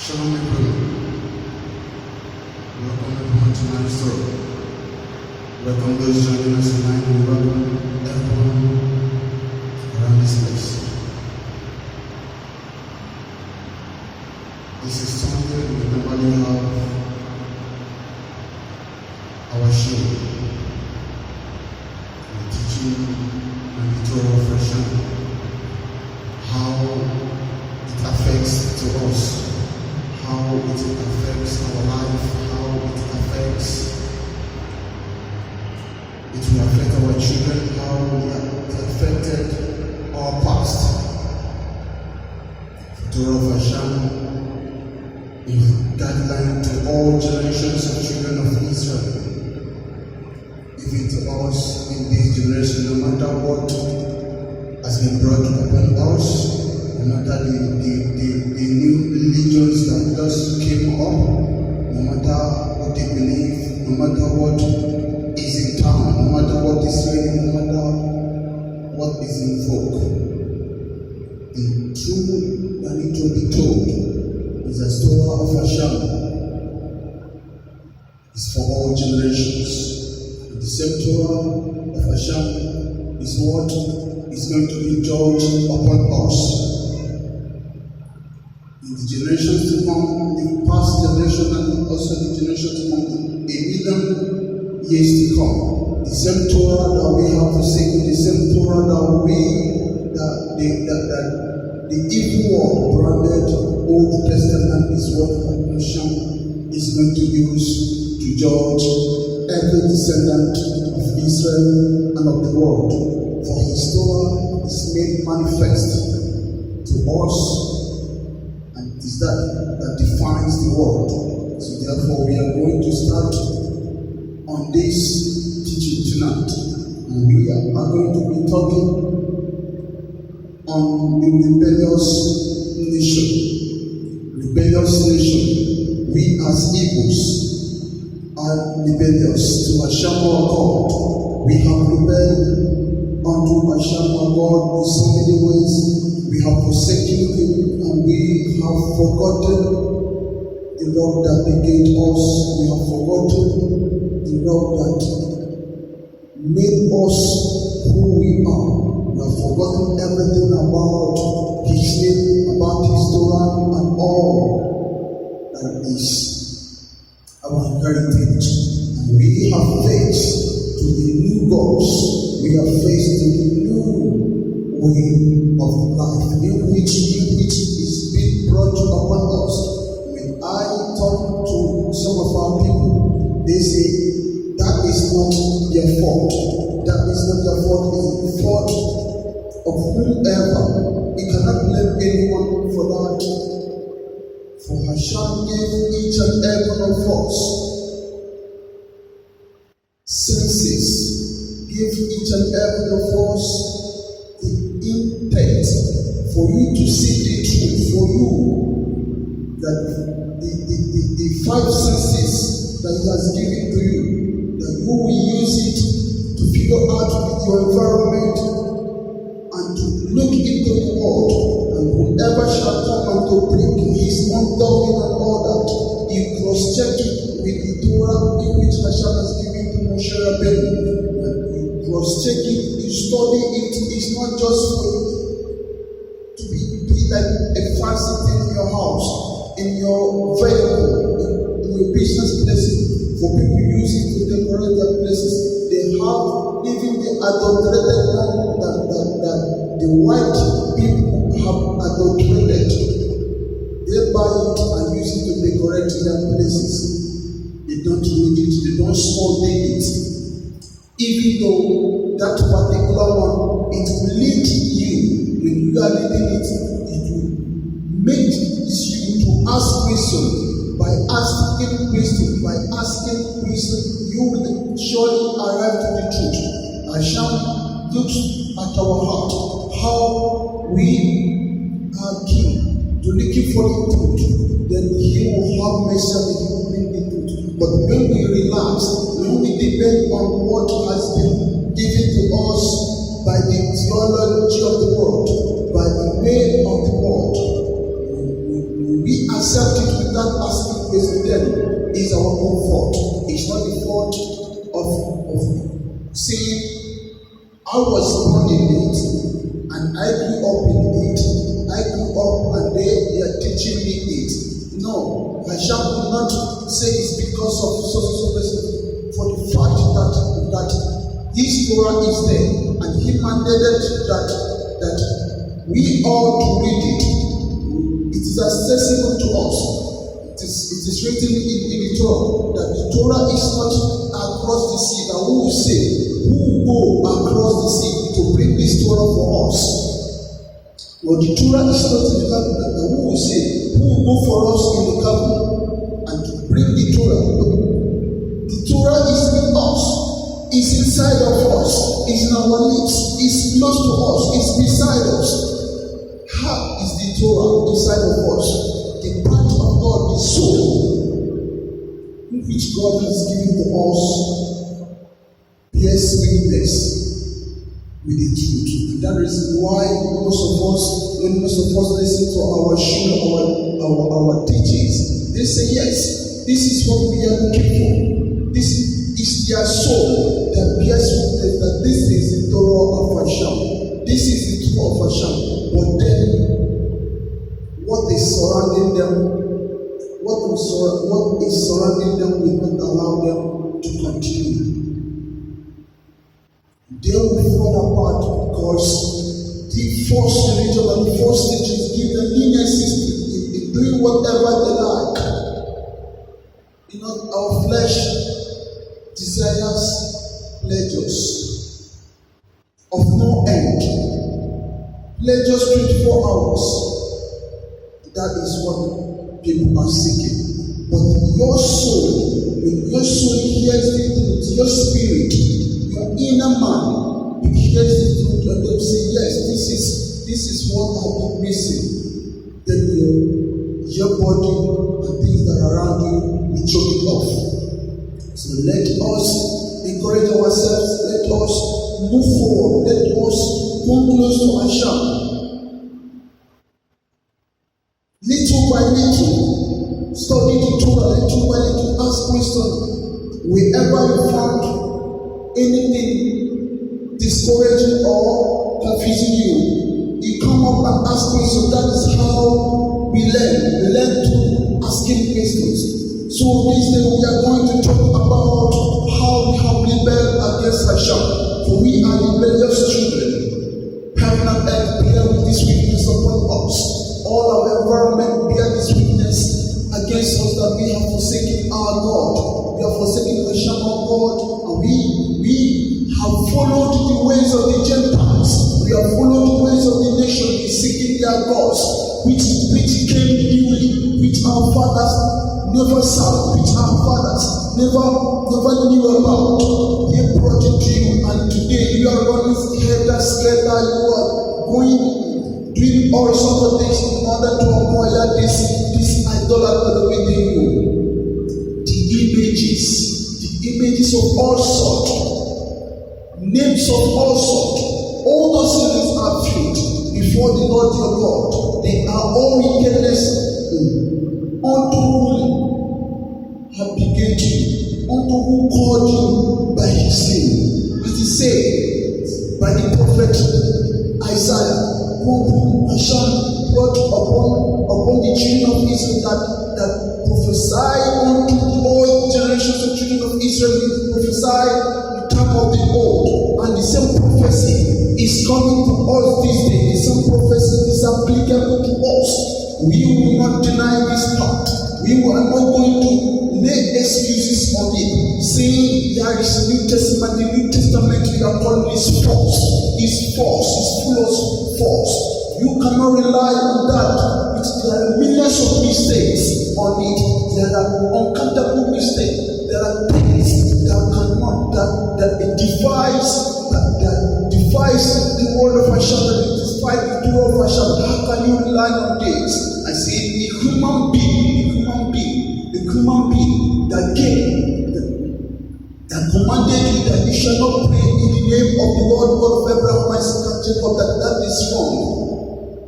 Shalom everyone. Welcome everyone to my story. Welcome those joining us tonight. We welcome everyone around this place. This is Sunday. We normally have our show. We're teaching and the Torah of Hashem, how it affects to us, how it affects our life, how it affects, it will affect our children, how it affected our past. The Torah of Hashem is guideline to all generations of children of Israel, even to us in this generation, no matter what has been brought upon us, no matter the new religions that just came up, no matter what they believe, no matter what is in town, no matter what is ready, no matter what is in vogue, the truth that need to be told is the story of Hashem. It's for all generations. The same Torah of Hashem is what is going to be judged upon us. In the generations to come, the past generation and also the generation to come, 1,000,000 years to come, the same Torah that we have forsaken, the same Torah that the evil world branded Old Testament is what Hashem is going to use to judge every descendant of Israel and of the world. For His Torah is made manifest to us, and it is that defines the world. So therefore we are going to start on this teaching tonight, and we are going to be talking on the rebellious nation. Rebellious nation. We as Igbos are rebellious to Hashem our God. We have rebelled unto Hashem our God in so many ways. We have forsaken Him, and we have forgotten the love that He gave us. We have forgotten the love that made us who we are. We have forgotten everything about His name, about His Torah, and all that is our heritage. And we have faced to the new gods. We have faced to the new way of life, in which is being brought upon us. When I talk to some of our people, they say that is not their fault. That is not their fault. It is the fault of whoever. We cannot blame anyone for that. For Hashem gave each and every one of us senses, give each and every one of us the intent for you to see the truth, for you that the five senses that He has given to you, that you will use it to figure out with your environment and to look into the world, and whoever shall come and to bring his own doctrine and all that, you cross-check it with the Torah in which Hashem has given to Moshe Rebellious. You cross-check it, you study it. It's not just to be like a fancy thing in your house, in your vehicle, in your business places, for people using to decorate their places. They have even the adulterated one that the white people have adulterated. They buy it and use it to decorate their places. They don't read it, they don't study it. Even though that particular one, it will lead you, when you are reading it, it will make you to ask questions. By asking questions, you will surely arrive to the truth. Hashem looks at our heart, how we are keen to looking for the truth, then He will have mercy and He will bring the truth. But when we relax, when we depend on what has been given to us by the theology of the world, by the way of the world, we accept it saying, I was born in it, and I grew up in it. I grew up and they are teaching me it. No, Hashem will not say it's because of so person, for the fact that his Torah is there, and he mandated that we all to read it. It is accessible to us. It is written in the Torah that the Torah is not across the sea. That who will say, who will go across the sea to bring this Torah for us? Well, the Torah is not in the cabinet. That who will say, who will go for us in the cabinet and to bring the Torah? The Torah is in us. It's inside of us. It's in our lips. It's close to us. It's beside us. How is the Torah inside of us? The part of God, the soul, which God has given to us, bears witness with the truth. And that is why most of us listen to our shura, our teachings. They say, yes, this is what we are looking for. This is their soul that bears witness that this is the Torah of Hashem. This is the Torah of Hashem. But then, what is surrounding them will not allow them to continue. They will fall apart because the false religion and the false teachings give them leniency in doing whatever they like. Our flesh desires pleasures of no end. Pleasures 24 hours. That is what people are seeking. But your soul, when your soul hears the truth, your spirit, your inner man, it hears the truth, and they say, yes, this is what I've been missing. Then your body and things that are around you will choke it off. So let us encourage ourselves, let us move forward, let us come close to Hashem. Little by little, study the Torah, little by little, ask questions. Wherever you found anything discouraging or confusing you come up and ask questions. That is how we learn. We learn to asking questions. So this day we are going to talk about how we have rebelled against Hashem. For we are rebellious children. Heaven and earth bear this witness upon us. All our environment bear this witness against us that we have forsaken our God. We have forsaken the Hashem of God, and we have followed the ways of the Gentiles. We have followed the ways of the nations, seeking their gods, which came newly, which our fathers never saw, which our fathers never knew about. They brought it to you, and today you are running scared that you are doing all sorts of things in order to acquire this idolatry within you. The images of all sorts, names of all sorts, all those things are filled before the Lord your God. They are all wickedness unto whom have begat you, unto who called you by his name. As he said by the prophet Isaiah, whom Hashem brought upon the children of Israel that prophesy unto all generations of children of Israel, prophesy in time of the old. And the same prophecy is coming to us this day. The same prophecy is applicable to us. We will not deny this part. We are not going to lay excuses on it, saying there is New Testament. The New Testament we are calling is false. It's false. It's full of false. You cannot rely on that. There are millions of mistakes on it. There are uncountable mistakes. There are things that it defies the word of Hashem, that it defies the Torah of Hashem. How can you rely on this? I say a human being that came, that commanded you that you shall not pray in the name of the Lord God of Abraham, Isaac, and Jacob, that is wrong.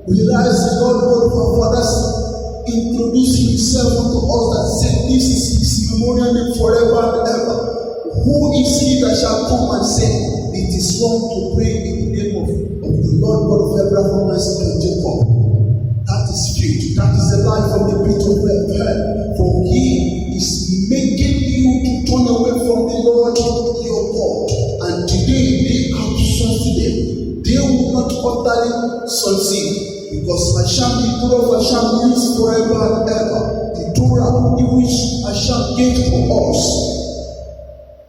Whereas the Lord God of our fathers introduced himself unto us that said, this is his memorial name forever and ever. Who is he that that shall come and say, it is wrong to pray in the name of the Lord God of Abraham, Isaac, and Jacob. That is faith. That is a lie from the pit of hell. For he is making you to turn away from the Lord your God. And today they have succeeded. They will not utterly succeed. Because Hashem, the Torah of Hashem, is forever and ever. The Torah which Hashem gave to us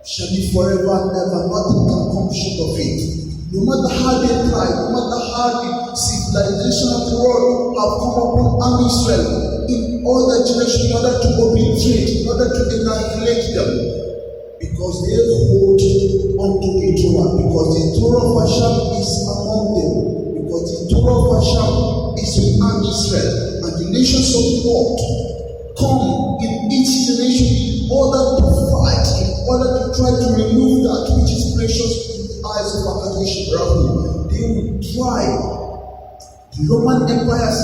shall be forever and ever. Nothing can come short of it. No matter how they try, no matter how the civilization of the world have come upon Israel in all the generations in order to obliterate, in order to annihilate them, because they hold onto the Torah, because the Torah of Hashem is among them, because the Torah of Hashem is with Israel, and the nations of the world come in each generation in order to fight, in order to try to remove that which is precious eyes of Akadosh Baruch. They will try. The Roman empires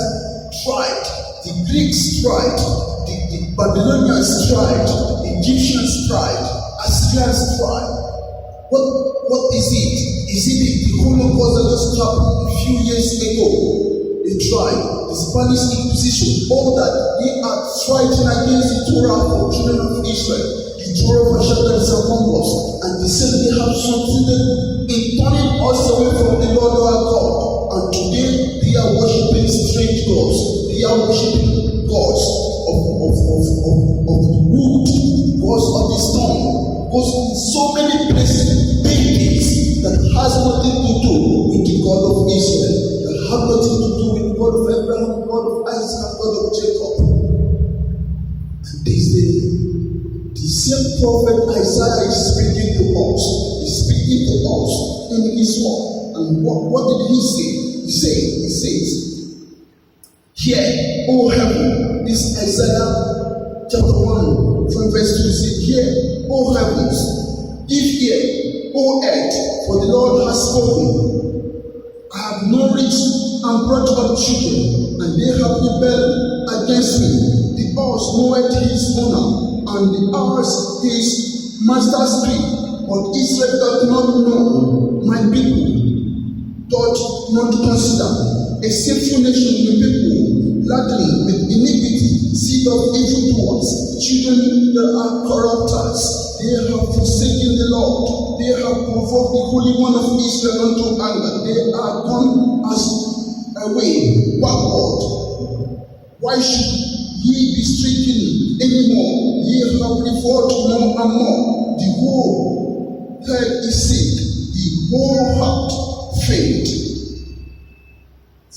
tried, the Greeks tried, the Babylonians tried, the Egyptians tried, Assyrians tried. What is it? Is it the Holocaust that just happened a few years ago? They tried. The Spanish Inquisition, all that they are fighting against the Torah for children of Israel. The Torah of Hashem that is among us, and they said they have succeeded in turning us away from the Lord our God. And today they are worshiping strange gods. They are worshiping gods of the wood, gods of the stone, gods in so many places, babies that has nothing to do with the God of Israel, that have nothing to do with the God of Abraham, God of Isaac, and God of Jacob. And this day, the same prophet Isaiah is speaking to us. He's speaking to us in his word. And what did he say? He says, hear, O heaven. This Isaiah chapter 1 from verse 2 says, hear, O heavens, give ear, O earth, for the Lord has spoken. I have nourished and brought up children, and they have rebelled against me. The earth knoweth his honor, and the earth his master's feet. But Israel doth not know, my people doth not consider. A sinful nation, the people, laden with iniquity, seed of evildoers, children that are corrupters. They have forsaken the Lord. They have provoked the Holy One of Israel unto anger. They are gone as away backward. Why should ye be stricken anymore? Ye have revolted more and more. The whole head is sick, the whole heart faint.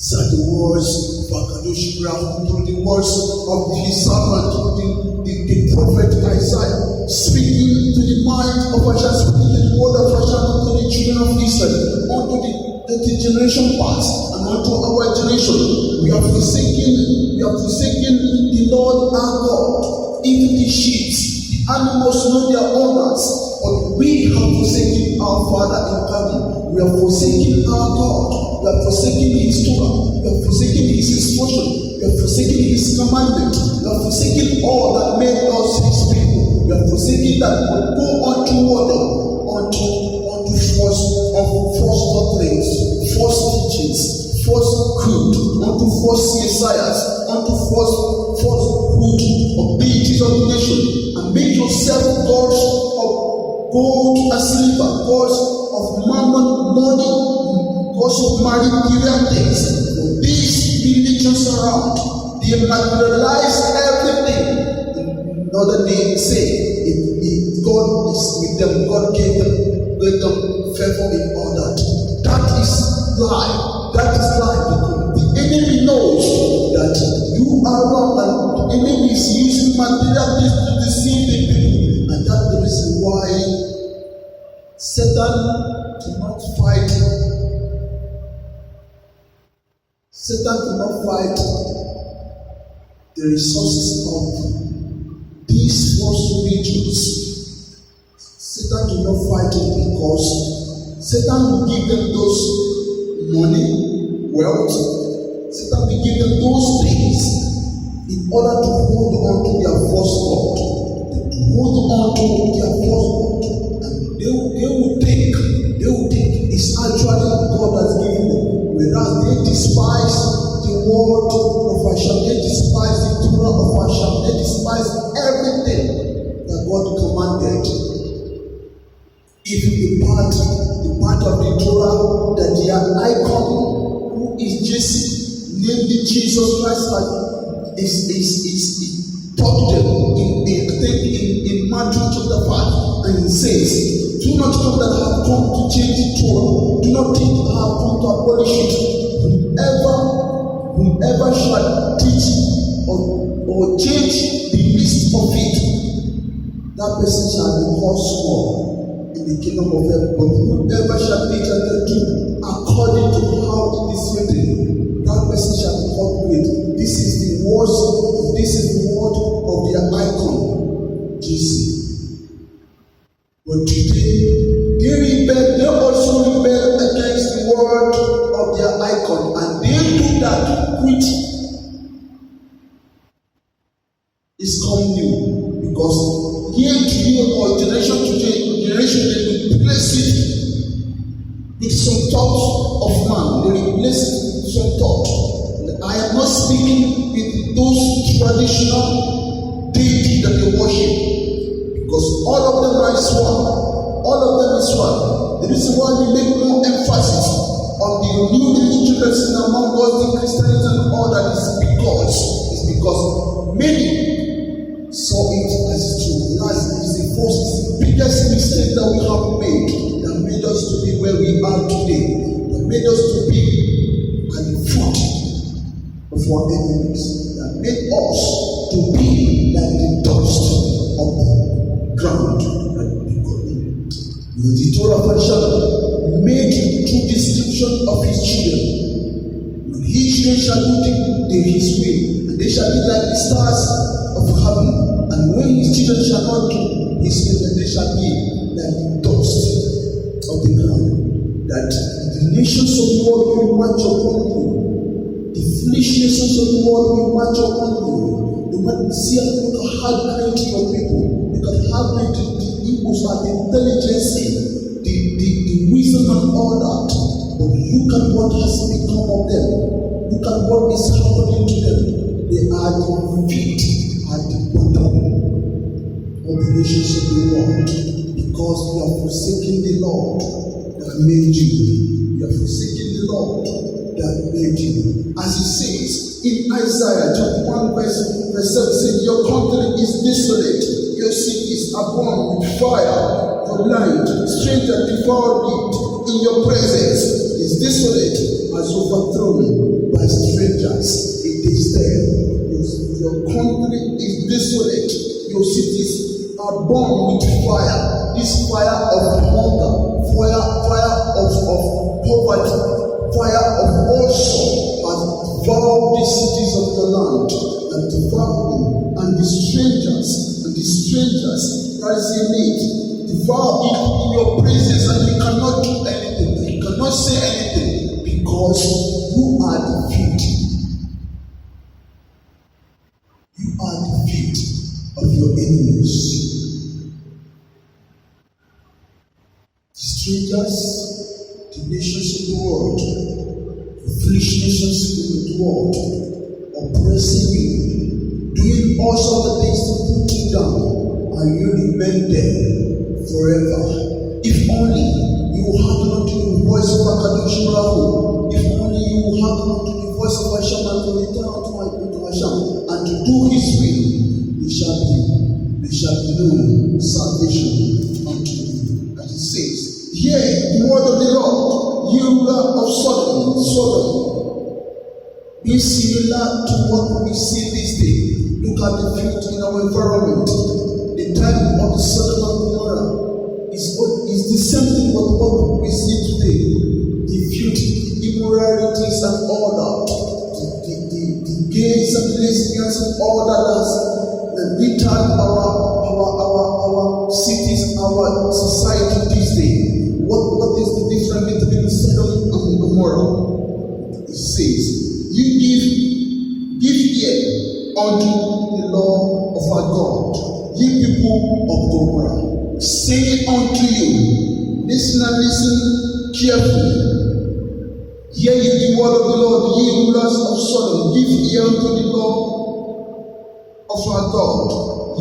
These are the words of Akadosh Baruch through the words of his servant, through the prophet Isaiah, speaking to the mind of Hashem, speaking to the word of Hashem unto the children of Israel, unto the generation past, and unto our generation. We have forsaken the Lord our God. Even the sheep, the animals know their owners, but we have forsaken our Father in heaven. We have forsaken our God. We have forsaken his Torah. We have forsaken his instruction. We have forsaken his commandment. We have forsaken all that made us his people. We have forsaken that we go unto water, unto false doctrines, false teachings, false creed, unto false messiahs, unto false food of deities of the nation, and make yourself gods of gold and silver, gods of mammon, money, gods of material things. These religions around, they materialize everything. In order they say, if God is with them, God gave them favor in all that. That is lie. That is lie. Because the enemy knows that you are wrong, and the enemy is using material things to deceive the people. And that's the reason why Satan cannot fight. Satan cannot fight the resources of these false religions. Satan cannot fight it because Satan will give them those money, wealth. Satan will give them those things in order to hold on to their false God, to hold on to their false God. And they will If the part of the Torah that their icon, who is Jesus, namely Jesus Christ, is taught them in Matthew chapter 5, and it says, do not think that I have come to change the Torah. Do not think I have come to abolish it. Whoever shall teach or change the least of it, that person shall be called small in the kingdom of heaven. But whoever shall teach and do according to how it is written, that person shall be called great. This is the word of their icon, Jesus. But today, they also rebel against the word of their icon, and they do that which is come new. Because year to year or generation to generation, they replace it with some thoughts of man. They replace it with some thought. I am not speaking with those traditional deities that they worship, because all of them are one. All of them is one. The reason why we make more emphasis on the new religion among us, the Christianity and all that is because many saw it as true. That is the biggest mistake that we have made, that made us to be where we are today, that made us to be at the foot of our enemies, that made us to be like the dust of the ground. The Torah made true description of his children. When his children shall do his will, and they shall be like the stars of heaven. And when his children shall not do his will, then they shall be like the dust of the ground. That the nations of the world will march upon you. The foolish nations of the world will march upon you. You can see and look at how great your people, look at how great the Igbos are, the intelligence, the wisdom and all that. But look at what has become of them. Look at what is happening to them. They are the feet at the bottom of the nations of the world, because you are forsaking the Lord that made you. You are forsaking the Lord that made you. As it says in Isaiah chapter 1 verse 7, your country is desolate, your cities are burned with fire. Your land, stranger devoured it in your presence, is desolate, as overthrown by strangers. It is there. Your country is desolate. Your cities are burned with fire. This fire of hunger, fire of poverty, fire of all sorts has devoured the cities of the land, and devoured them, and the strangers that is in it. Devour it in your praises, and you cannot do anything, you cannot say anything, because you are the feet. You are the feet of your enemies. The strangers, the nations of the world, the foolish nations of the world, oppressing you, doing all sorts of things to put you down, and you remain there forever. If only you hearken unto the voice of Akadosh Baruch, if only you hearken unto the voice of Hashem, and to return unto Hashem, and to do his will, there shall be no salvation unto you. As it says, hear the word of the Lord, ye ruler of Sodom, be similar to what we see this day. Look at the filth in our environment. The time of the Sodom and Gomorrah is the same thing with what we see today. The filth, immoralities and all that, the gays and lesbians and all that has littered our cities, our society this day. What is the difference between Sodom and Gomorrah? It says, you give ear unto the law of our God, ye people of Gomorrah, say unto you, listen and listen carefully. Hear ye the word of the Lord, ye rulers of Sodom, give ear unto the law of our God,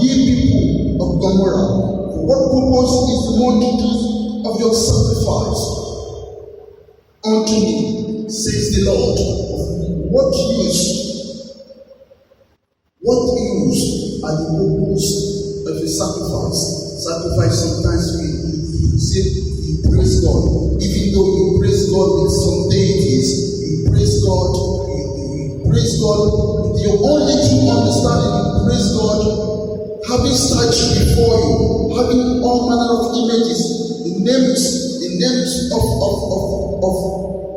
ye people of Gomorrah. For what purpose is the multitude of your sacrifice unto me, says the Lord. What use are the purpose of a sacrifice? Sacrifice sometimes we say you praise God. Even though you praise God with some deities, you praise God with your only true understanding. You praise God having statue before you, having all manner of images, the names of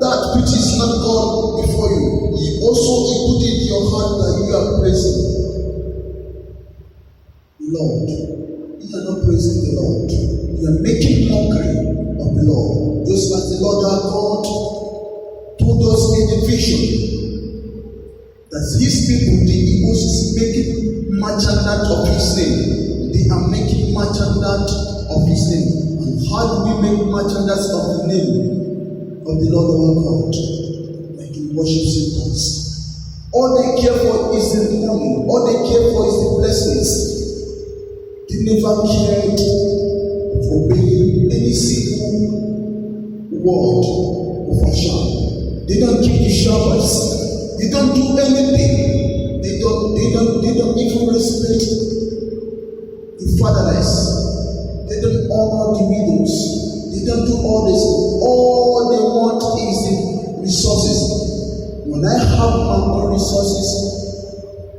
that which is not God before you. You also put it in your heart that you are praising the Lord. You are not praising the Lord. You are making mockery of the Lord. Just like the Lord our God told us in the vision that his people, the Igbos, is making merchandise of his name. They are making merchandise of his name. And how do we make merchandise of the name of the Lord our God? Like in worship centers. All they care for is the money. All they care for is the blessings. They never cared for obeying any single word of Hashem. They don't keep the Shabbats. They don't do anything. They don't even respect the fatherless. They don't honor the widows. They don't do all this. All they want is the resources. When I have my own resources,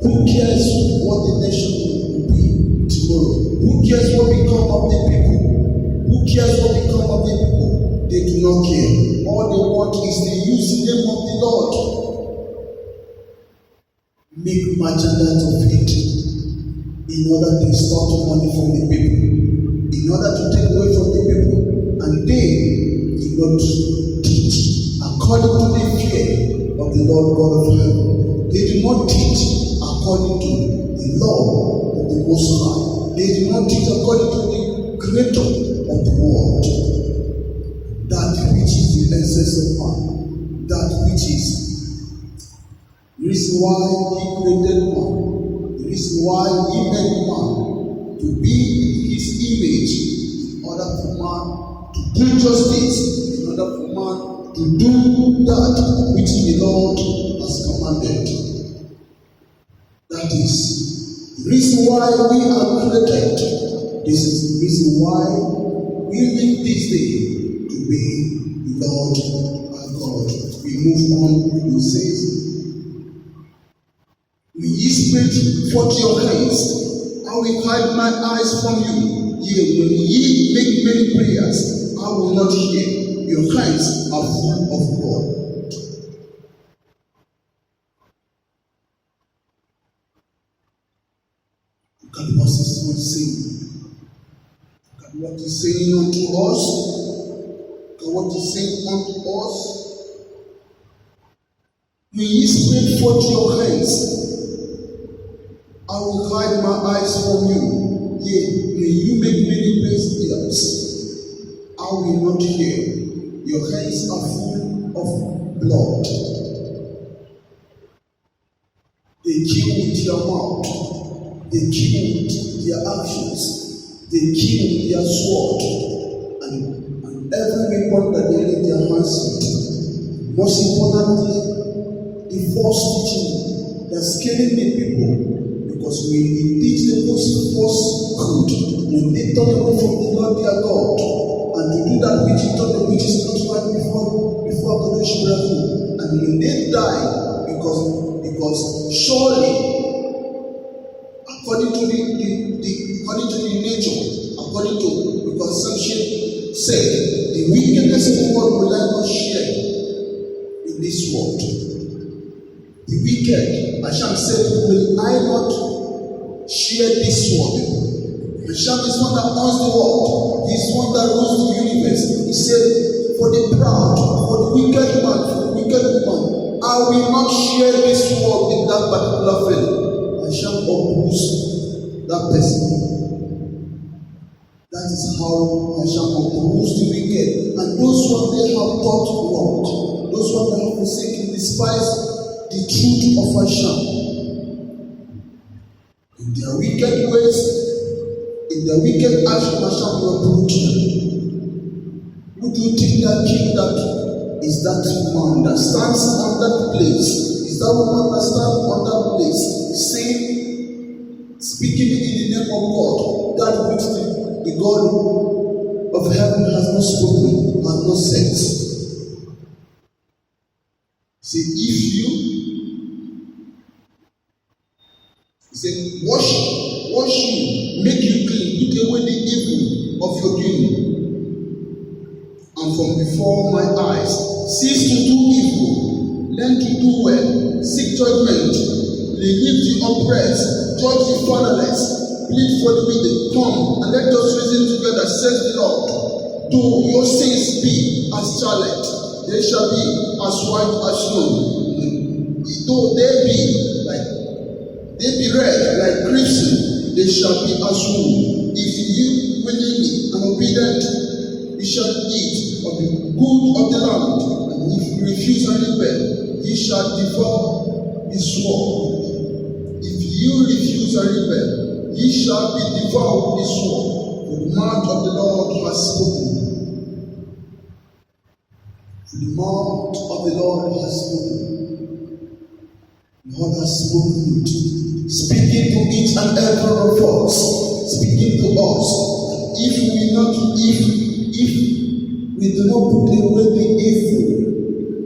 who cares what the nation will be tomorrow? Who cares what become of the people? Who cares what become of the people? They do not care. All they want is to use the name of the Lord. Make merchandise of it in order to extort money from the people, in order to take away from the people, and they do not teach according to the fear of the Lord God of heaven. They do not teach according to the law of the Most High. They do not teach according to the Creator of the world. That which is the essence of man, that which is the reason why he created man, the reason why he made man to be in his image, in order for man to do justice, in order for man to do that which the Lord has commanded. That is the reason why we are created. This is the reason why we live this day to be the Lord our God. We move on, he says, when ye spread forth your hands, I will hide my eyes from you. Yea, when ye make many prayers, I will not hear. Your hands are full of blood. Look at what he's saying. Look at what he's saying unto us. Look at what he's saying unto us. When ye spread forth your hands, I will hide my eyes from you. Yea, when you make many prayers, I will not hear. Your hands are full of blood. They kill with their mouth. They kill with their actions. They kill with their sword. And every weapon that they lay their hands with. Most importantly, the false teaching that's killing the people. Because when they teach the falsehood, when they turn away from the Lord their God, and to do that which is not right before God is miracle, and when they die, because surely, according to the nature, because some shit said, the wickedness of the world will I not share in this world. The wicked, Hashem said, will I not share this world? Hashem is one that owns the world. He is one that rules the universe. He said, for the proud, for the wicked man, for the wicked woman, I will not share this world in that particular field. Hashem opposes that person. That is how Hashem opposes the wicked. And those ones they have taught wrong. Those ones that have forsaken, despised the truth of Hashem. In their wicked ways, in their wicked action, Hashem will approach them. king that is that man that stands on that place, is that woman that stands on that place, saying, speaking in the name of God, that which the God of heaven has not spoken, has not said. Say, if you, he said, wash you, make you clean, put away the evil of your doing. And from before my eyes, cease to do evil, learn to do well, seek judgment, relieve the oppressed, judge the fatherless, plead for the widow. Come and let us reason together, says the Lord. Though your sins be as scarlet, they shall be as white as snow. Though they be red like crimson, they shall be as wool. If you willingly and obedient, you shall eat of the good of the land, and if you refuse and rebel, ye shall devour the sword. If you refuse and rebel, ye shall be devoured with the sword. For the mouth of the Lord has spoken. For the mouth of the Lord has spoken. The Lord has spoken it, speaking to each and every of us, speaking to us. If we do not put away the evil,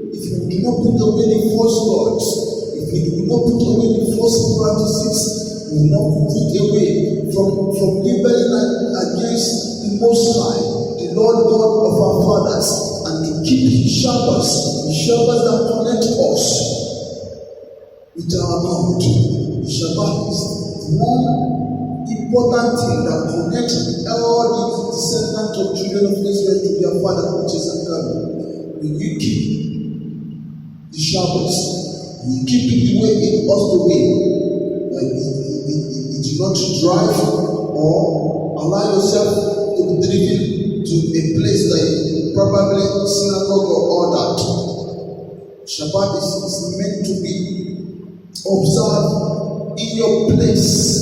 if we do not put away the false gods, if we do not put away the false practices, we will not put away from rebelling against the Most High, the Lord God of our fathers, and to keep the Shabbats that connect us with our God. The Shabbat is one important thing that connects all the descendants of children of Israel to their father, which is Adam. When you keep the Shabbats, when you keep it the way it ought to be, like you do not drive or allow yourself to be driven to a place like probably synagogue or all that. Shabbat is meant to be observed in your place.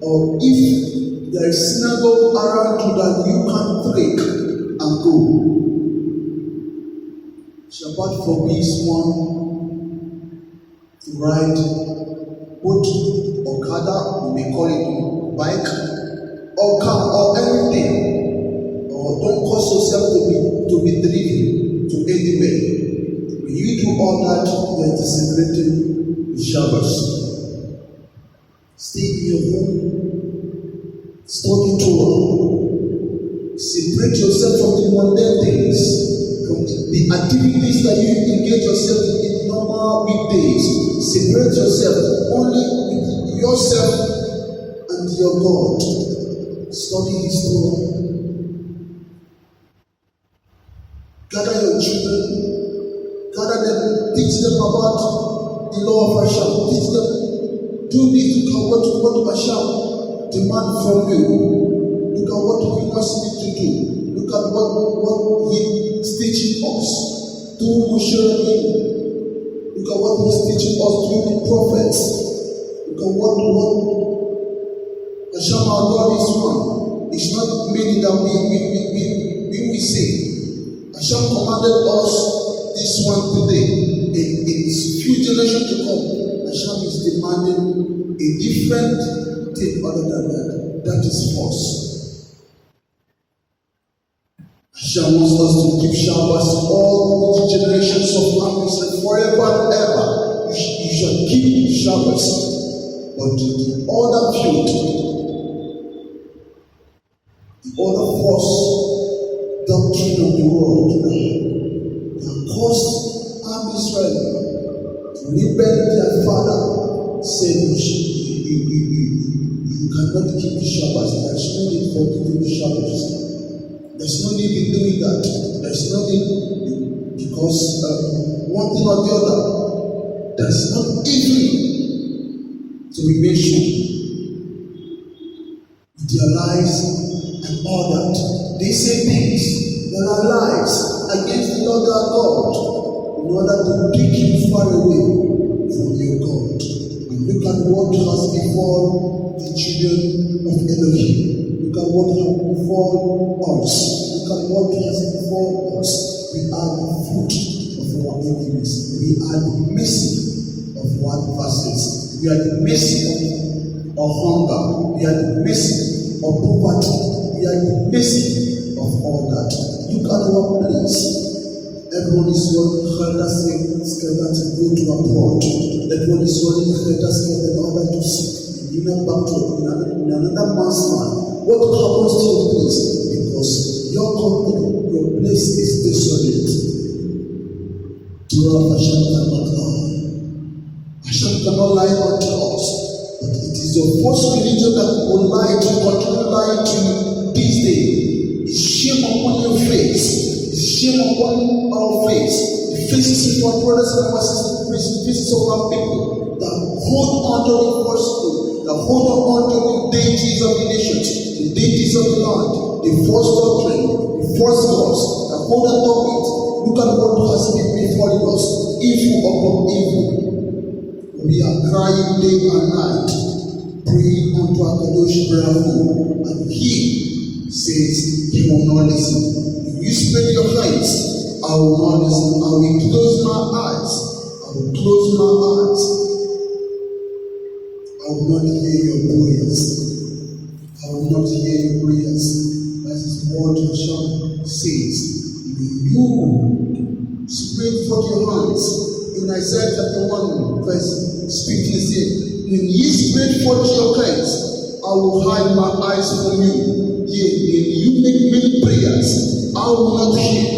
Or if there is synagogue around you that you can trek and go. Shabbat forbids one to ride boat, Okada, we may call it bike, or car, or anything. Or don't cause yourself to be driven to anywhere. When you do all that, you are desecrating the Shabbat. Stay in your home, study Torah, separate yourself from the mundane things, from the activities that you engage yourself in normal weekdays. Separate yourself only with yourself and your God. Study His Torah. Gather your children, gather them, teach them about the law of Hashem, teach them. Do this, look at what Hashem demands from you. Look at what He wants me to do. Look at what He is teaching us. Through Moshe Rabbeinu. Look at what He is teaching us through the prophets. Look at what Hashem our God is one. It's not meaning that we say. Hashem commanded us this one today. In few generations to come. Hashem is demanding a different thing other than that. That is false. Hashem wants us to keep Shabbos all the generations of families and forever and ever. You shall keep Shabbos. But the other field, the other false doctrine of the world that caused Israel rebel their father, said you cannot keep the Shabbat. There's no need for keeping the Shabbat. There's no need in doing that. There's no need because one thing or the other, there's not even to be mentioned with their lies and all that. They say things that are lies against the Lord our God, in order to take you far away from your God. And look at what has befallen the children of Elohim. Look at what has befallen us. Look at what has befallen us. enemies. We are the fruit of our enemies. We are the mercy of our adversaries. We are the mercy of hunger. We are the mercy of poverty. We are the mercy of all that. Look at our place. Everyone is running harder scared to go to abroad. Everyone is running harder scared in order to seek in a battle in another man's land. What happens to your place? Because your company, your place is desolate. Hashem cannot lie. Hashem cannot lie unto us. But it is your false religion that will lie to continue lying to you this day. It's shame upon your face. Shame upon our face, the faces of our brothers and our sisters, the faces of our people that hold on to the falsehood, that hold on to the deities of the nations, the deities of the land, the false doctrine, the false gods, that hold on to it. Look at what has been befalling us, evil upon evil. We are crying day and night, praying unto our Kadosh Baruch, and He says He will not listen. You spread your hands, I will not listen. I will close my eyes. I will close my eyes. I will not hear your prayers. I will not hear your prayers. That is what Hashem says. When you spread forth your hands, in Isaiah chapter 1, verse 15 says, when ye spread forth your hands, I will hide my eyes from you. Yea, when you make many prayers, I will not hear.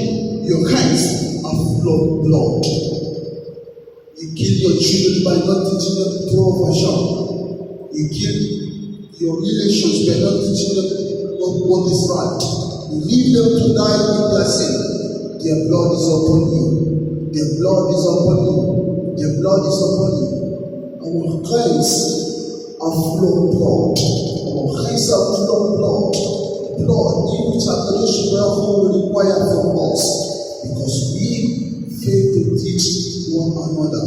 Your hands are full of blood. You kill your children by not teaching them the Torah of Hashem. You kill your relations by not teaching them what is right. You leave them to die in their sin. Their blood is upon you. Their blood is upon you. Their blood is upon you. Our hands are full of blood. Our hands are full of blood. Blood in which our Kadosh Baruch will require from us, because we fail to teach one another.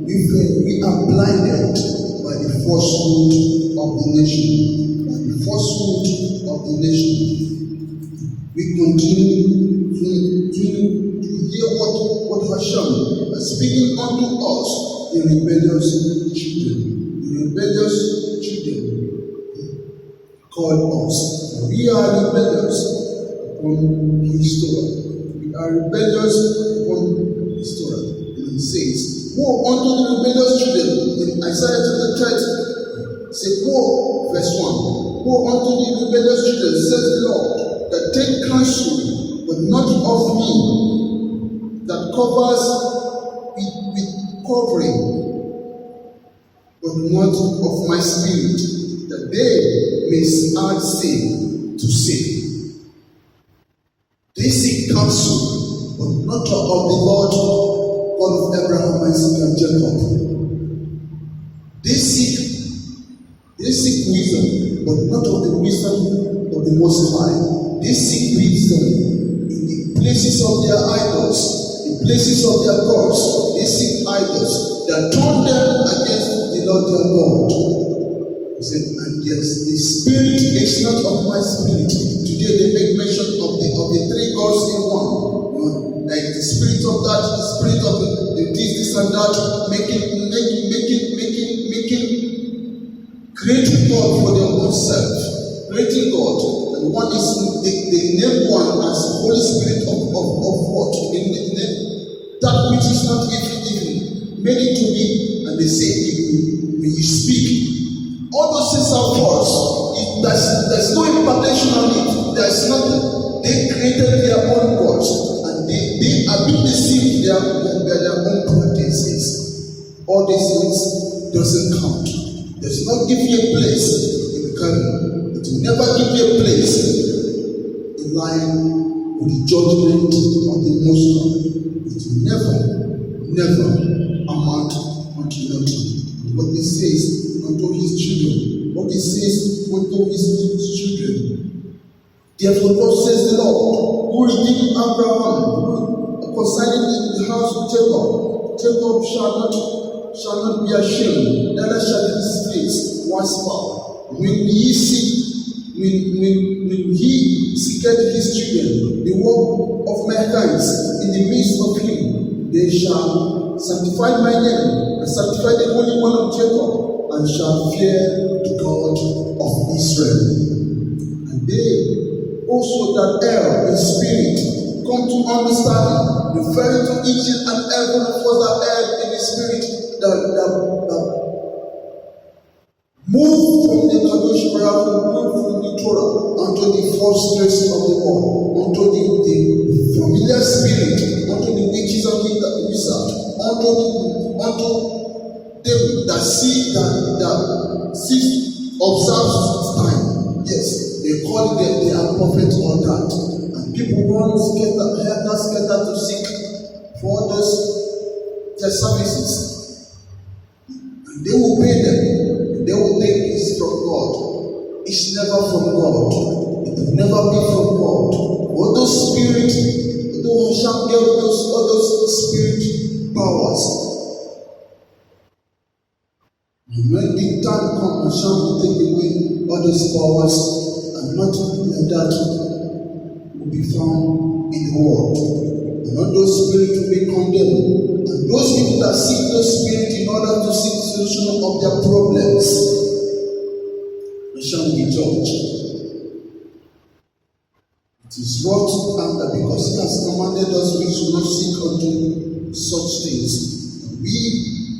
We are blinded by the falsehood of the nation. By the falsehood of the nation. We continue to hear what Hashem is speaking unto us, the rebellious children. The rebellious children called us. We are rebellious upon His Torah. We are rebellious upon His Torah. And He says, woe unto the rebellious children. In Isaiah chapter 30, say, woe, verse 1. Woe unto the rebellious children, says the Lord, that take counsel, but not of me, that covers with covering, but not of my spirit, that they may add sin to sin. They seek counsel, but not of the Lord, God of Abraham, Isaac, and Jacob. They seek wisdom, but not of the wisdom of the Most High. They seek wisdom in the places of their idols, the places of their gods. They seek idols that turn them against the Lord their God. He said, and yes, the spirit is not of my spirit. Today they make mention of the three gods in one. You know, like the spirit of that, the spirit of the this and that, making, creating God for their own self. Creating God. And one is, they name one as the Holy Spirit of what? That which is not even made it to be, and they say, when you speak, all those things are false. There's no impartation on it. There's nothing. They created their own gods, and they are being deceived by their own practices. All these things doesn't count. Does not give you a place in the kingdom. It will never give you a place in line with the judgment of the Most High. It will never amount unto nothing. What He says unto His children, what He says unto His children. Therefore, God says the Lord, who redeemed Abraham, concerning the house of Jacob. Jacob shall not be ashamed, neither shall he disgrace once more. When ye seek when he seeketh his children, the work of mankind in the midst of him, they shall sanctify my name, and sanctify the Holy One of Jacob, and shall fear the God of Israel. And they also that err in spirit come to understanding, referring to each and every one of us that erred in the spirit, that move from the Kadosh Baruch, move from the Torah unto the false grace of the world, unto the familiar spirit, unto the witches and the wizards, unto them that observe time. Yes, they call them, they are prophets on that. And people run scatter to seek for their services. And they will pay them. They will think it's from God. It's never from God. It will never be from God. All those spirits, those all those spirit powers. And when the time comes, Hashem will take away all those powers, and nothing like that will be found in the world. And all those spirits will be condemned. And those people that seek those spirits in order to seek the solution of their problems, they shall be judged. It is wrought after, because he has commanded us, we should not seek unto such things. We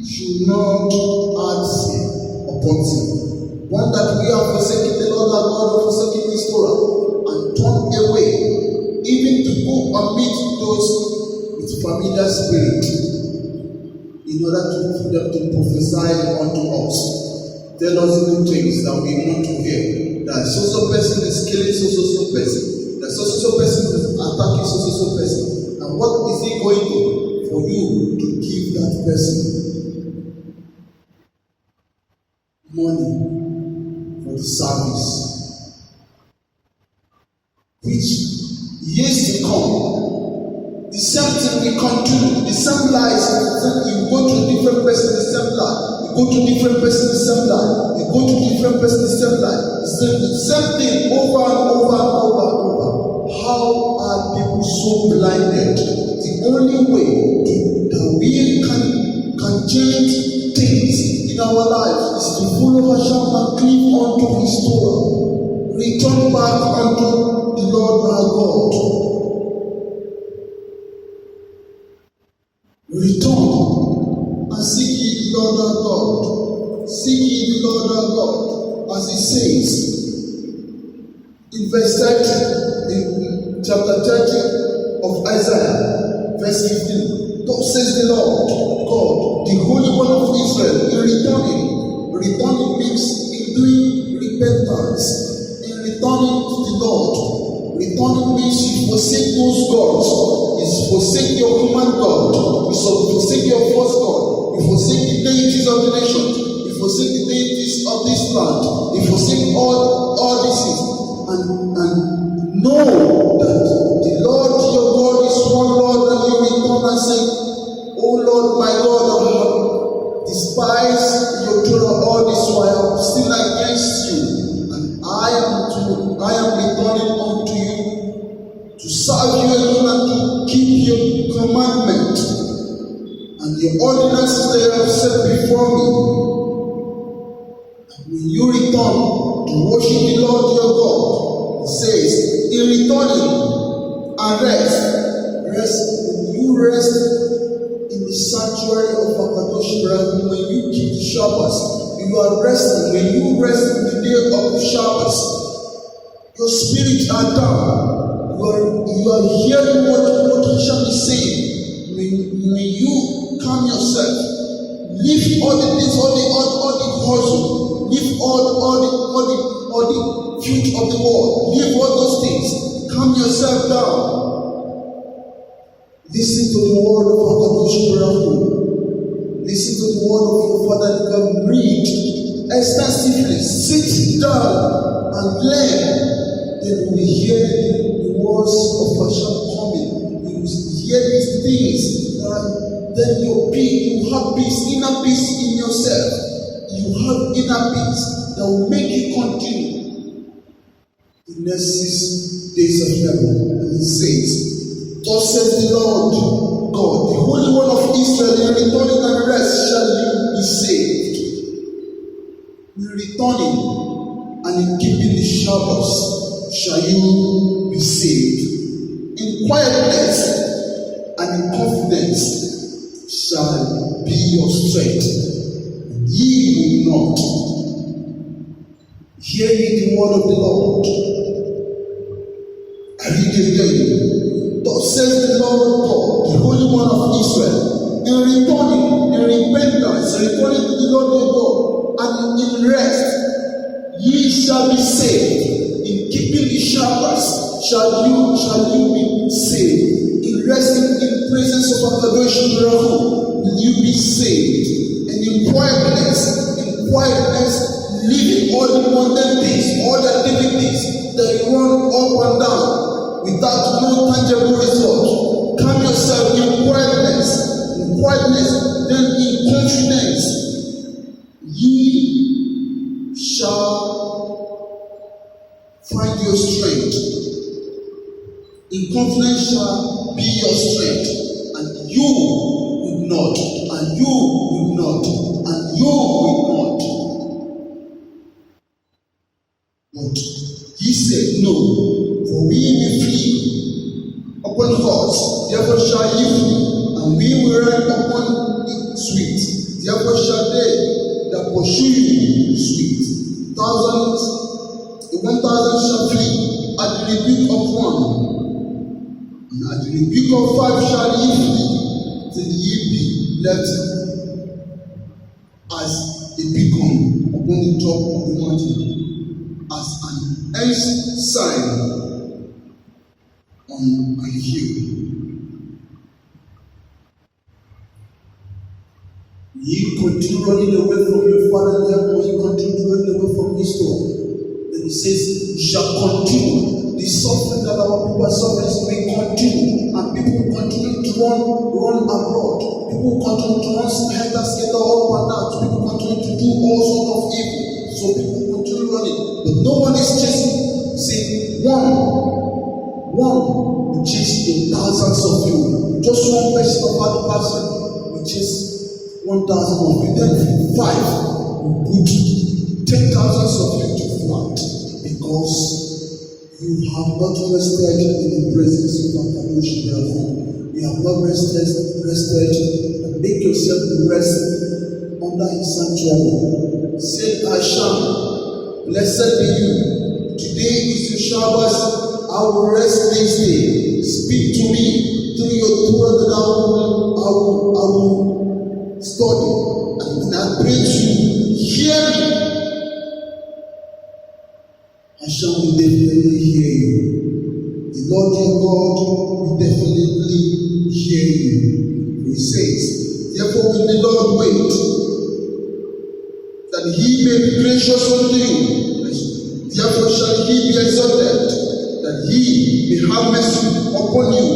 should not add sin upon sin. One that we have forsaken the Lord our God, have forsaken his Torah, and turned away, even to go and meet those with familiar spirit, in order for them to prophesy unto us, tell us new things that we want to hear. That so person is killing so person. That so person is attacking so person. And what is he going to for you to give that person money for the service? Which years to come, the same thing will continue, the same lies, you go to a different person, the same lie, you go to a different person, the same lie, you go to a different person, the same lie, the same thing over and over and over and over. How are people so blinded? The only way that we can change things in our life is to follow Hashem and cleave unto his Torah. Return back unto the Lord our God. Return and seek ye the Lord our God. Seek ye the Lord our God, as it says in verse 30, in chapter 30 of Isaiah, verse 15. Thus says the Lord God, the Holy One of Israel, in returning means in doing repentance, in returning to the Lord. Returning means you forsake those gods. You forsake your human God. You forsake your false God. You forsake the deities of the nations. You forsake the deities of this land. You forsake all these things. And know that the Lord your God is one Lord, and you return and say, "Oh Lord, my God, I have despised your Torah all this while, still against you, and I am returning unto you to serve you alone and to keep your commandment and the ordinances that you have set before me. And when you return to worship the Lord your God," it says, in returning and when you rest in the sanctuary of Kadosh Baruch, when you keep the Shabbos, you are resting. When you rest in the day of the Shabbos, your spirits are down. You are hearing what Hashem is saying. When you calm yourself, leave all the things, all the hustle, leave all the fruit of the world, leave all those things, calm yourself down. Listen to the word of Kadosh Baruch. Listen to the word of your Father. You can read extensively. Sit down and learn. Then we hear the words of Hashem coming. You hear these things, and then you have peace, inner peace in yourself. You have inner peace that will make you continue. next 6 days of heaven, and he says, thus says the Lord God, the Holy One of Israel, in returning and rest shall you be saved. In returning and in keeping the Sabbaths shall you be saved. In quietness and in confidence shall be your strength. Ye will not. Hear ye the word of the Lord. I read again. Thus says the Lord God, the Holy One of Israel, in returning, in repentance, returning to the Lord your God, and in rest, ye shall be saved. In keeping the Sabbaths shall you be saved. In resting in presence of Akadosh Baruch will you be saved. And in quietness, leaving all the mundane things, all the activities that you run up and down without no tangible result. Calm yourself in quietness, then in confidence. Ye shall find your strength. In confidence shall be your strength, and you will not, and you will not, and you will not. But he said, no, for we will flee upon horse, therefore shall ye flee, and we will ride upon the swift, therefore shall they that pursue you swift. 1,000 shall flee at the rebuke of one. And at the rebuke of 5 shall ye flee, till ye be left as a beacon upon the top of the mountain, as an ensign on a hill. Ye continue running away from your father level, ye continue running away from his door. Then he says, we shall continue. The suffering that our people are suffering may continue, and people continue to run abroad. People continue to run scatter all over that. People continue to do all sorts of evil. So people continue running, but no one is chasing. See, one will chase the thousands of you. Just one person of that person will chase 1,000 of you. Then 5 will put 10,000 of you to flight, because you have not rested in the presence of Akadosh Baruch. You have not rested, and make yourself to rest under his sanctuary. Say, Hashem, blessed be you. Today is your Shabbos. I will rest this day. Speak to me through your Torah that I will study. And when I pray to you, hear me. Hashem will definitely hear you. The Lord your God will definitely hear you. He says, therefore will the Lord wait, that he may be gracious unto you. Therefore shall he be exalted, that he may have mercy upon you.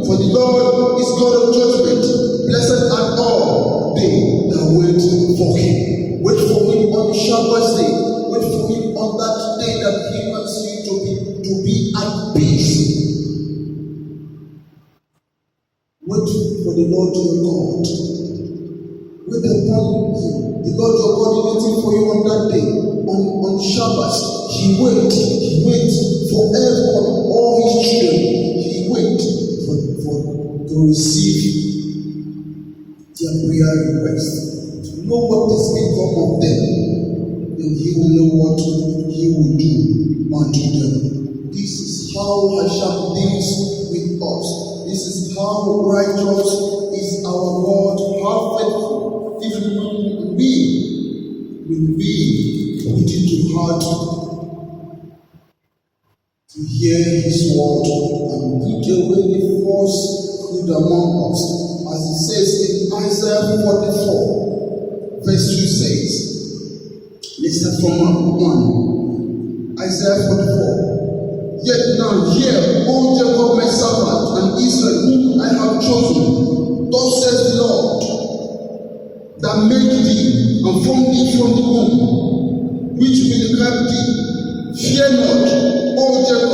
For the Lord is God of judgment. Blessed are all they that wait for him. Wait for him on the Sabbath day. Wait for him on that day that he wants you to be at peace. Wait for the Lord your God. Wait upon him. The Lord your God is waiting for you on that day. On Shabbat. He waits for everyone, all his children. He waits to receive their prayer request. To know what is become of them. Then he will know what he will do unto them. This is how Hashem deals with us. This is how righteous is our God, how faithful. Even we put it to heart to hear his word and put away the falsehood among us. As it says in Isaiah 44, verse 2 says, listen from 1. Isaiah 44. Yet now hear, O Jacob my servant, and Israel whom I have chosen. Thus says the Lord, that made thee and formed thee from the womb, which will help thee. Fear not, O Jacob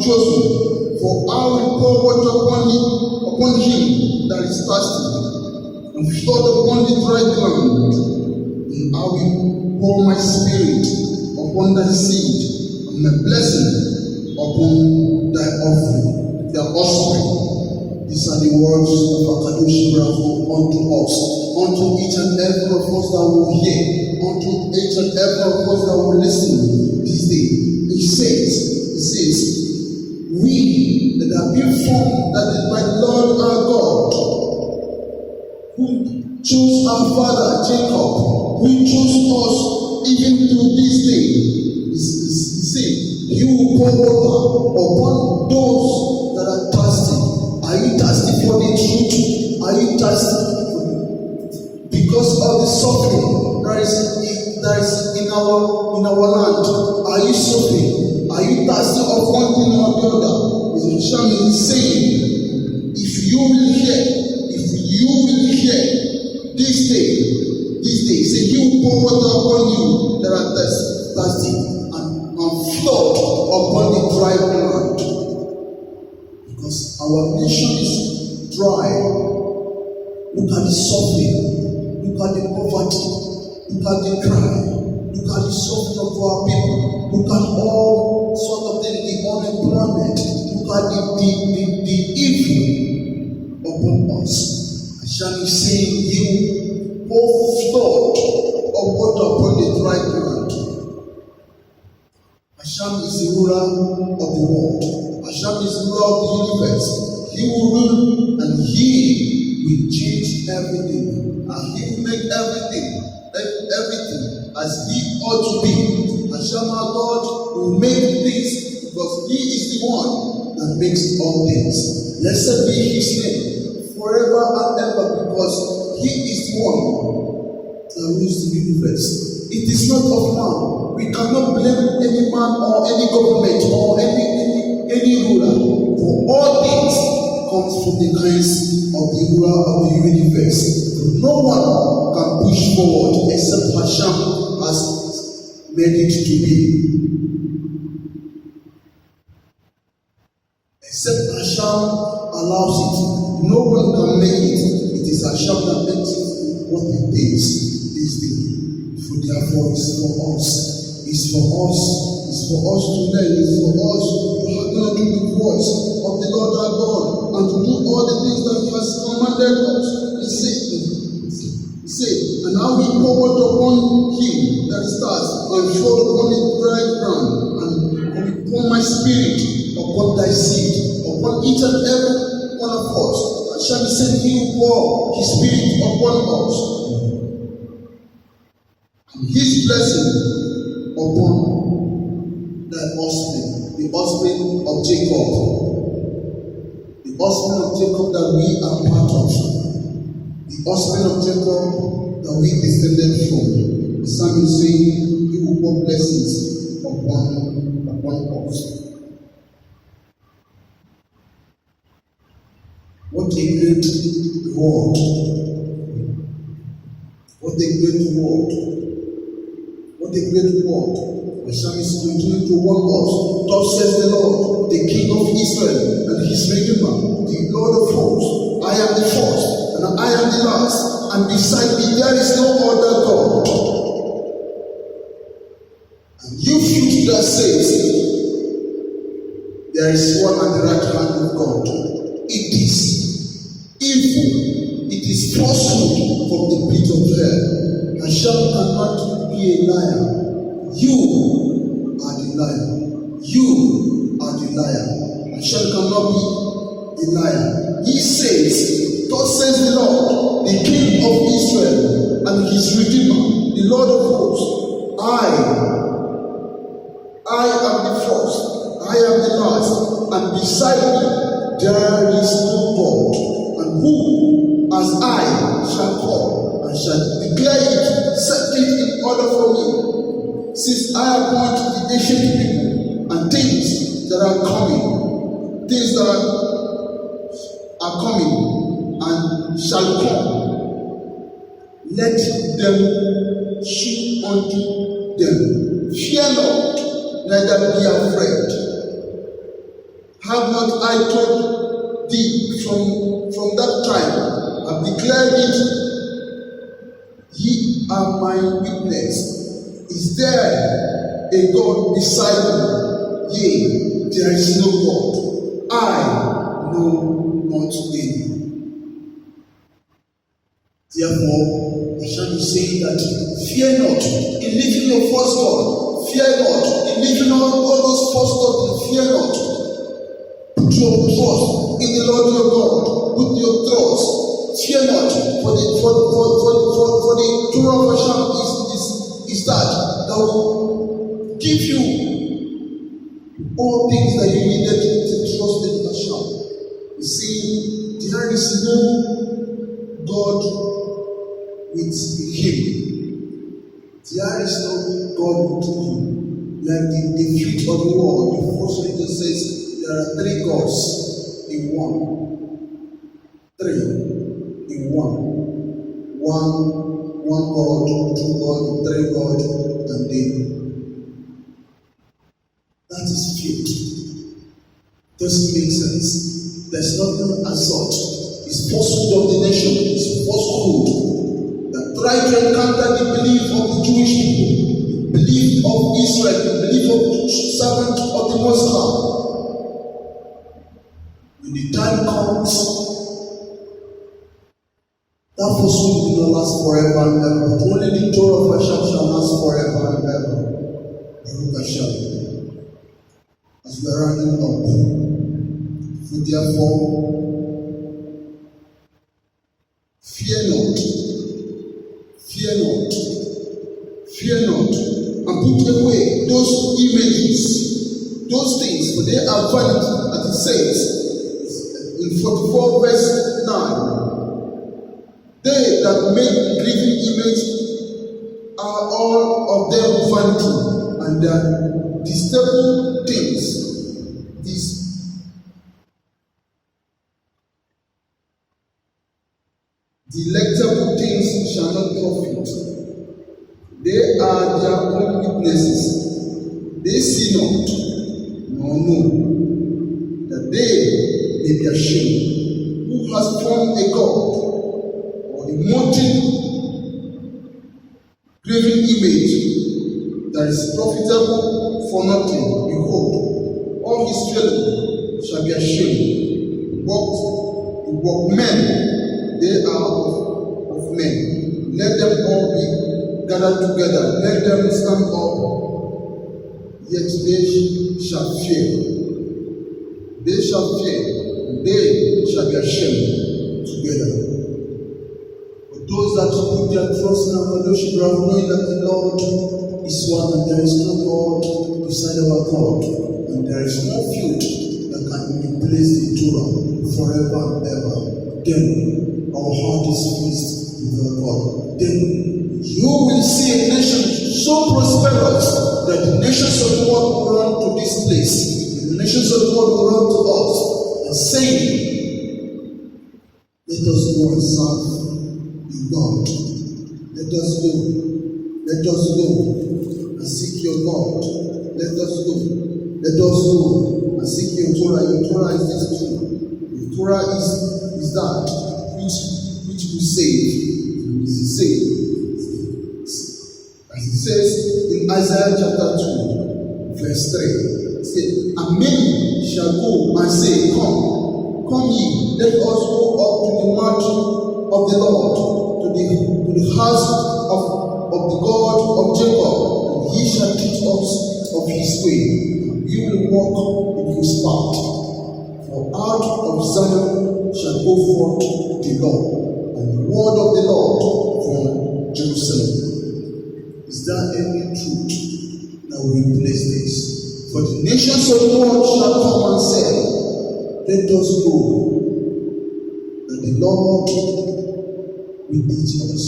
chosen, for I will pour water upon him that is thirsty, and flood upon the dry ground. And I will pour my spirit upon thy seed, and my blessing upon thy offering, their offspring. These are the words of Akadosh Baruch unto us, unto each and every of us that will hear, unto each and every of us that will listen this day. He says, we that have been formed, that is by the Lord our God, who chose our father Jacob, who chose us even to this day. He said, he will pour water upon those that are thirsty. Are you thirsty for the truth? Are you thirsty because of the suffering that is in our land? Are you suffering? Are you thirsty of one thing or the other? Hashem is saying, if you will hear this day, say he will pour water upon you that are thirsty, and flood upon the dry ground. Because our nation is dry. Look at the suffering, look at the poverty, look at the crime, look at the suffering of our people, look at all sorts of things, the unemployment, look at the evil upon us. Hashem is saying, you pour flood of water upon the dry ground. Hashem is the ruler of the world. Hashem is the ruler of the universe. He will rule and he will change everything. And he will make everything as he ought to be. Hashem our God will make things because he is the one that makes all things. Blessed be his name forever and ever, because he is the one that rules the universe. It is not of man. We cannot blame any man or any government or any ruler, for all things comes from the grace of the ruler of the universe. No one can push forward except Hashem has made it to be. Except Hashem allows it. No one can make it. It is Hashem that makes it what it is this day. For therefore it's for us. It's for us. It's for us to learn. It's for us to hearken to the voice of the Lord our God and to do all the things that he has commanded us. He said, and I will pour water upon him that starts and flood upon the dry ground, and I will pour my spirit upon thy seed, upon each and every one of us. And shall be said, he will pour his spirit upon us, and his blessing upon thy offspring, the offspring of Jacob, the offspring of Jacob that we are part of, the offspring of Jacob that we descended from. The psalm is saying, he will pour blessings upon us. What a great reward! What a great reward! What a great reward! Hashem is continuing to warn us. Thus says the Lord, the King of Israel and his Redeemer, the Lord of hosts. I am the first and I am the last, and beside me there is no other God. And you few that says, there is one at the right hand of God. It is evil. It is falsehood from the pit of hell. Hashem cannot be a liar. You are the liar. You are the liar. Hashem cannot be the liar. He says, thus says the Lord, the King of Israel and his Redeemer, the Lord of hosts. I am the first, I am the last, and beside me there is no God. And who, as I, shall come and shall declare it, set it in order for me, since I appoint the ancient people and things that are coming, things that are coming and shall come. Let them shoot unto them. Fear not, neither be afraid. Have not I told thee from that time? I've declared it. Ye are my witness. Is there a God beside me? Yea, there is no God. I know not any. Therefore, I shall be saying that fear not in leaving your first God. Fear not in leaving all those false gods. Fear not. Put your trust in the Lord your God. Put your trust. Fear not. For the Torah of Hashem is that will give you all things that you needed to trust in Hashem. You see, there is no God with him. There is no God with him. Like the fleet of the world, the first scripture says there are three gods in one. Three in one. One God, two God, three God, and then. That is faith. Doesn't make sense. There's nothing as such. It's falsehood of the nation. It's falsehood that try to encounter the belief of the Jewish people, the belief of Israel, the belief of the servant of the Most High. When the time comes, that falsehood will not last forever and ever. But only the Torah of Hashem shall last forever and ever. Baruch Hashem. As we are running up, so therefore, fear not. Fear not. Fear not. And put away those images, those things, for they are valid, as it says in 44 verse 9. They that make the graven image are all of them vanity, and their detestable things, these delectable things shall not profit. They are their own witnesses. They see not, nor know, that they may be ashamed. Who has formed a God, or a molten graven image that is profitable for nothing? Behold, all his children shall be ashamed. The workmen, they are of men. Let them all be gathered together. Let them stand up, yet they shall fear. They shall fear, and they shall be ashamed together. But those that put their trust in our fellowship, knowing that the Lord is one, and there is no God beside our God, and there is no field that can replace the Torah forever and ever. Then our heart is pleased with our God. Then you will see a nation so prosperous that the nations of the world will run to this place. The nations of the world will run to us and say, let us go and serve the God. Let us go. Let us go and seek your God. Let us go. Let us go and seek your Torah. Your Torah is this truth. Your Torah is that which will save. Save. As it says in Isaiah chapter 2, verse 3, it says, and many shall go and say, Come ye, let us go up to the mountain of the Lord, to the house of the God of Jacob, and he shall teach us of his way, and we will walk in his path. For out of Zion shall go forth the law, and the word of the Lord from Jerusalem. Is there any truth that will replace this? For the nations of the world shall come and say, let us go, that the Lord will teach us,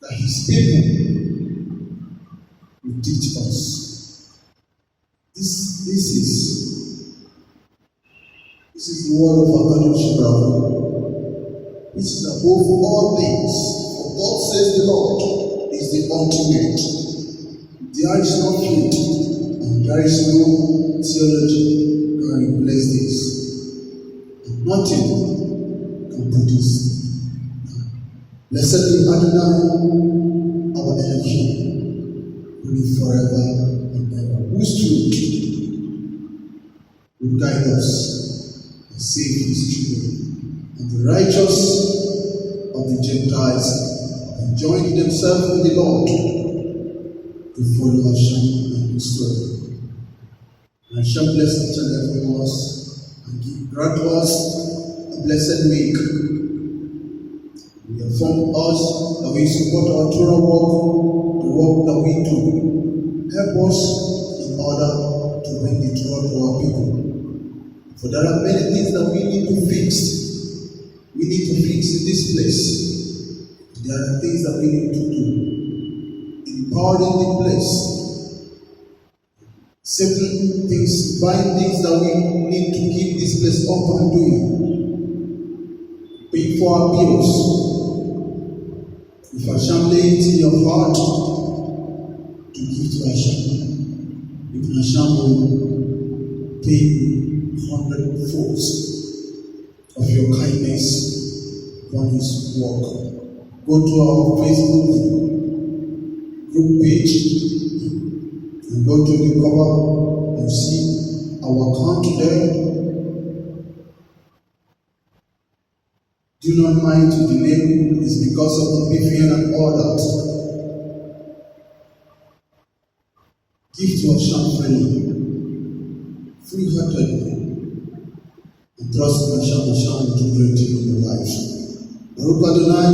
that his people will teach us. This is the word of our God, which is above all things. For God says the Lord is the ultimate. There is no truth, and there is no theology going Nothing can put this. Blessed be Adonai, our Elohim, who lives forever and ever. Whose truth will guide us and save his children. And the righteous of the Gentiles have joined themselves with the Lord to follow Hashem and his word. And Hashem bless each and every one of us and grant us a blessed week. He informed us that we support our Torah work, the work that we do. Help us in order to bring the Torah to our people. For there are many things that we need to fix. We need to fix in this place. There are things that we need to do. Empowering the place. Certain things, buying things that we need to keep this place up and doing. Pay for our bills. If Hashem lay it in your heart to give to Hashem, if Hashem will pay you 100-fold of your kindness upon his work. Go to our Facebook group page and go to the cover and see our account there. Do not mind to delay, it's because of the BVN and all that. Give to Hashem freely, free-heartedly, and trust in Hashem will do great things in your life. Baruch Adonai,